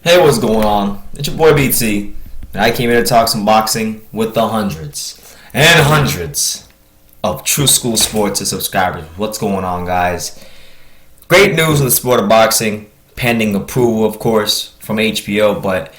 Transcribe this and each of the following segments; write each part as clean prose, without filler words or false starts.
Hey, what's going on? It's your boy BT, and I came here to talk some boxing with the hundreds and hundreds of True School Sports subscribers. What's going on, guys? Great news in the sport of boxing, pending approval, of course, from HBO, but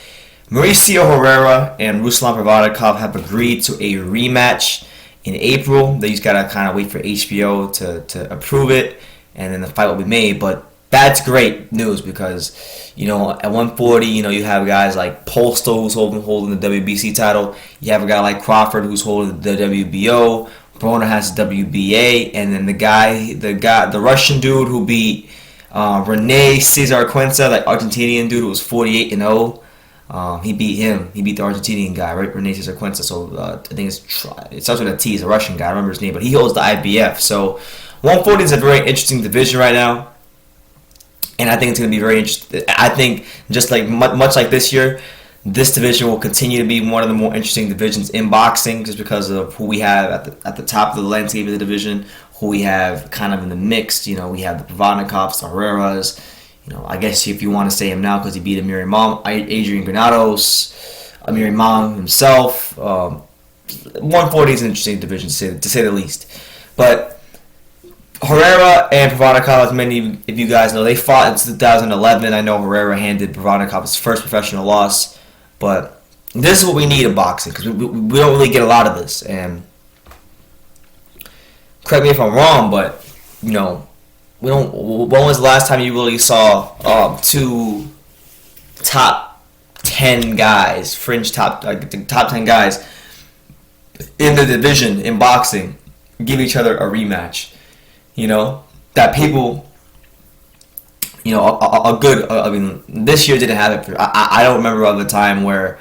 Mauricio Herrera and Ruslan Provodnikov have agreed to a rematch in April. They just gotta kind of wait for HBO to approve it, and then the fight will be made, but that's great news because, at 140, you have guys like Polsto who's holding the WBC title. You have a guy like Crawford who's holding the WBO. Broner has the WBA, and then the Russian dude who beat Rene Cesar Cuenca, that Argentinian dude who was 48-0. He beat him. He beat the Argentinian guy, right? Rene Cesar Cuenca. So I think it starts with a T. It's a Russian guy. I remember his name, but he holds the IBF. So 140 is a very interesting division right now. And I think it's going to be very interesting. I think just like much like this year, this division will continue to be one of the more interesting divisions in boxing, just because of who we have at the top of the landscape of the division, who we have kind of in the mix. We have the Provodnikovs, the Herreras. I guess if you want to say him now because he beat Adrian Granados, Amir Imam himself. 140 is an interesting division to say the least, but Herrera and Provodnikov, as many of you guys know, they fought in 2011. I know Herrera handed Provodnikov his first professional loss, but this is what we need in boxing because we don't really get a lot of this. And correct me if I'm wrong, but we don't. When was the last time you really saw two top 10 guys, fringe top 10 guys in the division in boxing give each other a rematch? That people, a good, this year didn't have it. I don't remember of a time where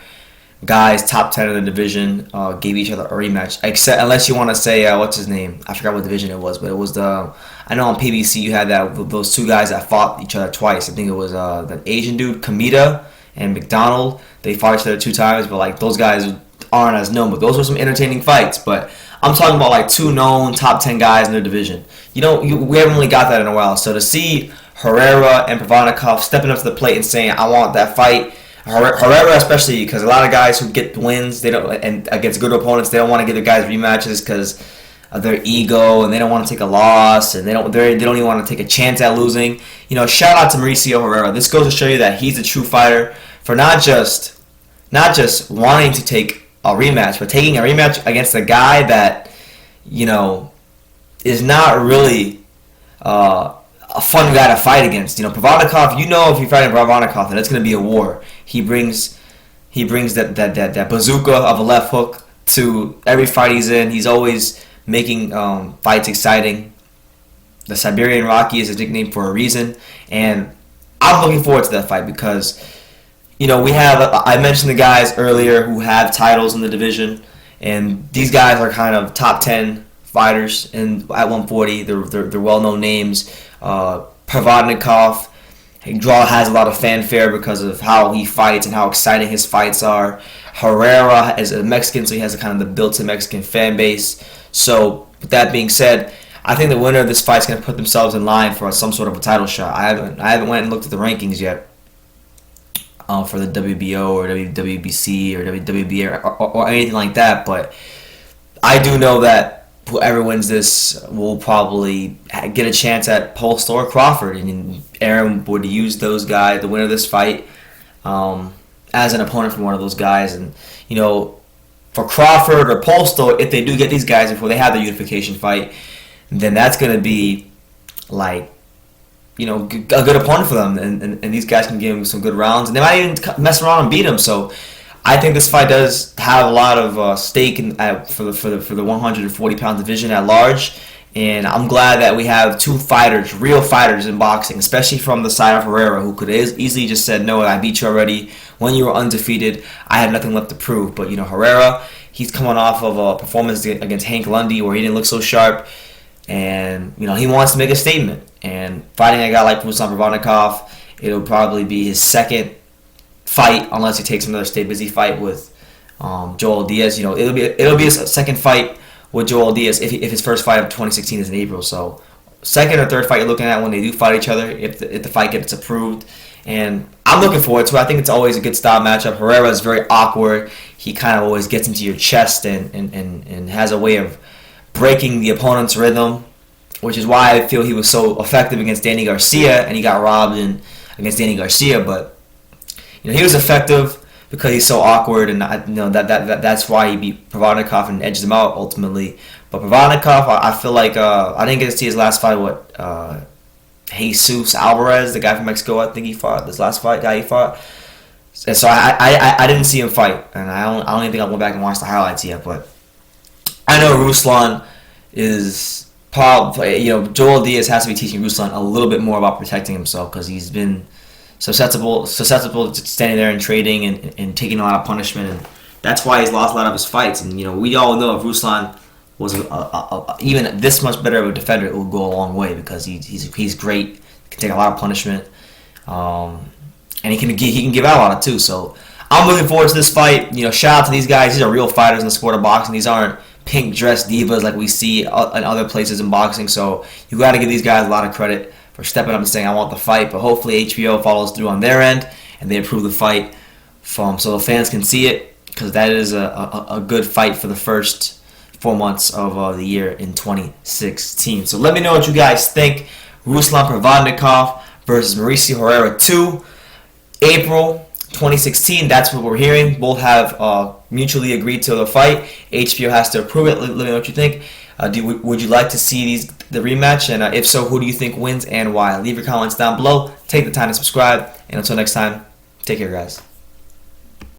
guys top 10 in the division gave each other a rematch, except unless you want to say, what's his name? I forgot what division it was, but it was I know on PBC you had those two guys that fought each other twice. I think it was the Asian dude, Kamita, and McDonald. They fought each other 2 times, but those guys aren't as known, but those were some entertaining fights. But I'm talking about two known top 10 guys in their division. We haven't really got that in a while. So to see Herrera and Provodnikov stepping up to the plate and saying, "I want that fight," Herrera especially, because a lot of guys who get wins, they don't, and against good opponents, they don't want to give their guys rematches because of their ego, and they don't want to take a loss, and they don't even want to take a chance at losing. Shout out to Mauricio Herrera. This goes to show you that he's a true fighter for not just wanting to take a rematch, but taking a rematch against a guy that, is not really a fun guy to fight against. Provodnikov, if you're fighting Provodnikov, then it's going to be a war. He brings that bazooka of a left hook to every fight he's in. He's always making fights exciting. The Siberian Rocky is his nickname for a reason, and I'm looking forward to that fight because I mentioned the guys earlier who have titles in the division, and these guys are kind of top 10 fighters at 140. They're well-known names. Provodnikov has a lot of fanfare because of how he fights and how exciting his fights are. Herrera is a Mexican, so he has a kind of the built-in Mexican fan base. So with that being said, I think the winner of this fight is going to put themselves in line for some sort of a title shot. I haven't went and looked at the rankings yet for the WBO or WBC or WBA or anything like that, but I do know that whoever wins this will probably get a chance at Polsto or Crawford, and Aaron would use those guys, the winner of this fight, as an opponent for one of those guys. And for Crawford or Polsto, if they do get these guys before they have the unification fight, then that's going to be a good opponent for them, and these guys can give them some good rounds, and they might even mess around and beat them. So I think this fight does have a lot of stake for the 140-pound division at large, and I'm glad that we have 2 fighters, real fighters in boxing, especially from the side of Herrera, who could easily just said, "No, I beat you already. When you were undefeated, I had nothing left to prove." But Herrera, he's coming off of a performance against Hank Lundy where he didn't look so sharp, and he wants to make a statement. And fighting a guy like Ruslan Provodnikov, it'll probably be his second fight, unless he takes another stay busy fight with Joel Diaz. It'll be his second fight with Joel Diaz if his first fight of 2016 is in April. So second or third fight you're looking at when they do fight each other, if the fight gets approved. and I'm looking forward to it. I think it's always a good style matchup. Herrera is very awkward. He kind of always gets into your chest and has a way of breaking the opponent's rhythm, which is why I feel he was so effective against Danny Garcia, and he got robbed against Danny Garcia. But he was effective because he's so awkward, and that's why he beat Provodnikov and edged him out ultimately. But Provodnikov, I feel like I didn't get to see his last fight. Jesus Alvarez, the guy from Mexico, I think he fought this last guy he fought. And so I didn't see him fight, and I don't even think I went back and watched the highlights yet. But I know Ruslan is probably, Joel Diaz has to be teaching Ruslan a little bit more about protecting himself, because he's been susceptible to standing there and trading and taking a lot of punishment, and that's why he's lost a lot of his fights. And we all know if Ruslan was even this much better of a defender, it would go a long way, because he's great. He can take a lot of punishment, and he can give out a lot too. So I'm looking forward to this fight. Shout out to these guys. These are real fighters in the sport of boxing. These aren't pink dress divas like we see in other places in boxing. So you got to give these guys a lot of credit for stepping up and saying, I want the fight. But hopefully HBO follows through on their end and they approve the fight so the fans can see it, because that is a good fight for the first 4 months of the year in 2016. So let me know what you guys think. Ruslan Provodnikov versus Mauricio Herrera 2, April 2016. That's what we're hearing. Both have mutually agreed to the fight. HBO has to approve it. Let me know what you think. Would you like to see the rematch? And if so, who do you think wins and why? Leave your comments down below. Take the time to subscribe. And until next time, take care, guys.